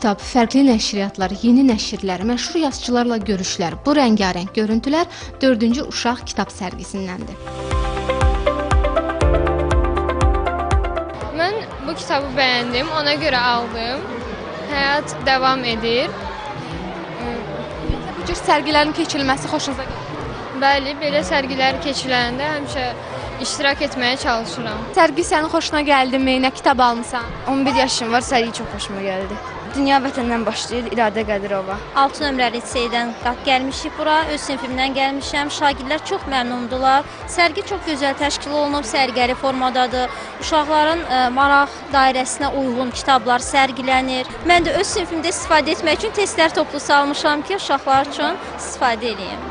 kitab, fərqli nəşriyyatlar, yeni nəşrlər, məşhur yazıçılarla görüşlər, bu rəngarəng görüntülər 4-cü Uşaq kitab sərgisindəndir. Mən bu kitabı bəyəndim, ona görə aldım. Həyat davam edir. Bu cür sərgilərin keçirilməsi xoşunuza gəlir? Bəli, belə sərgilər keçiləndə həmişə iştirak etməyə çalışıram. Sərgi sənin xoşuna gəldimi? Nə kitab almısan? 11 yaşım var, sərgi çox xoşuma gəldi. Dünya vətəndən başlayır, İradə Qədirova. 6 nömrəli liseydən gəlmişik bura, öz sinifimdən gəlmişəm. Şagirdlər çox məmnundular. Sərgi çox gözəl təşkil olunub, sərgəli formadadır. Uşaqların maraq dairəsinə uyğun kitablar sərgilənir. Mən də öz sinifimdə istifadə etmək üçün testlər toplu salmışam ki, uşaqlar üçün istifadə edeyim.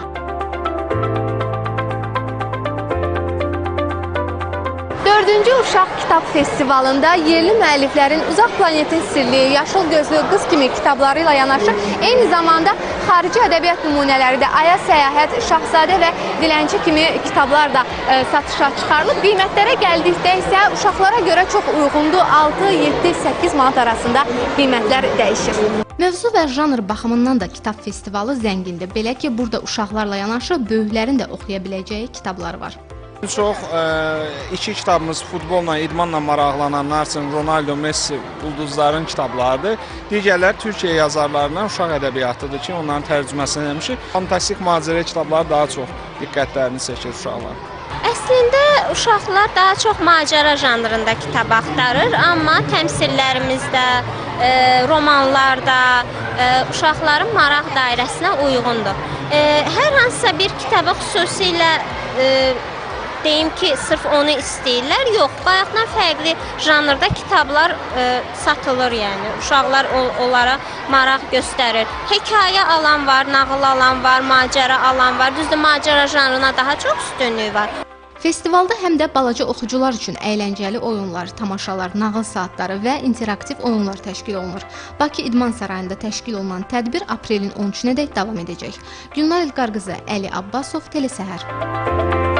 4-cü Uşaq Kitab Festivalında yerli müəlliflərin Uzaq Planetin Sirli, Yaşıl Gözlü Qız kimi kitabları ilə yanaşı, eyni zamanda xarici ədəbiyyat nümunələri də Aya Səyahət, Şahzadə və Dilənçi kimi kitablar da satışa çıxarılıb. Qiymətlərə gəldikdə isə uşaqlara görə çox uyğundur. 6, 7, 8 manat arasında qiymətlər dəyişir. Mövzu və janr baxımından da kitab festivalı zəngindir. Belə ki, burada uşaqlarla yanaşı böyüklərin də oxuya biləcəyi kitablar var. Çox iki kitabımız futbolla, idmanla maraqlananlar üçün Ronaldo, Messi, ulduzların kitablarıdır. Digərlər Türkiyə yazarlarından uşaq ədəbiyyatıdır ki, onların tərcüməsini eləmişik. Fantastik macəra kitabları daha çox diqqətlərini çəkir uşaqlar. Əslində uşaqlar daha çox macəra janrında kitab axtarır, amma təmsillərimizdə, romanlarda uşaqların maraq dairəsinə uyğundur. Hər hansısa bir kitabı xüsusilə deyim ki, sırf onu istəyirlər. Yox, bayaqdan fərqli janrda kitablar satılır, yəni. Uşaqlar onlara maraq göstərir. Hekayə alan var, nağıl alan var, macəra alan var. Düzdür, macəra janrına daha çox üstünlüyü var. Festivalda həm də balaca oxucular üçün əyləncəli oyunlar, tamaşalar, nağıl saatları və interaktiv oyunlar təşkil olunur. Bakı İdman Sarayında təşkil olunan tədbir aprelin 13-nədək davam edəcək. Gülnar İlqar qızı, Əli Abbasov, Telesəhər.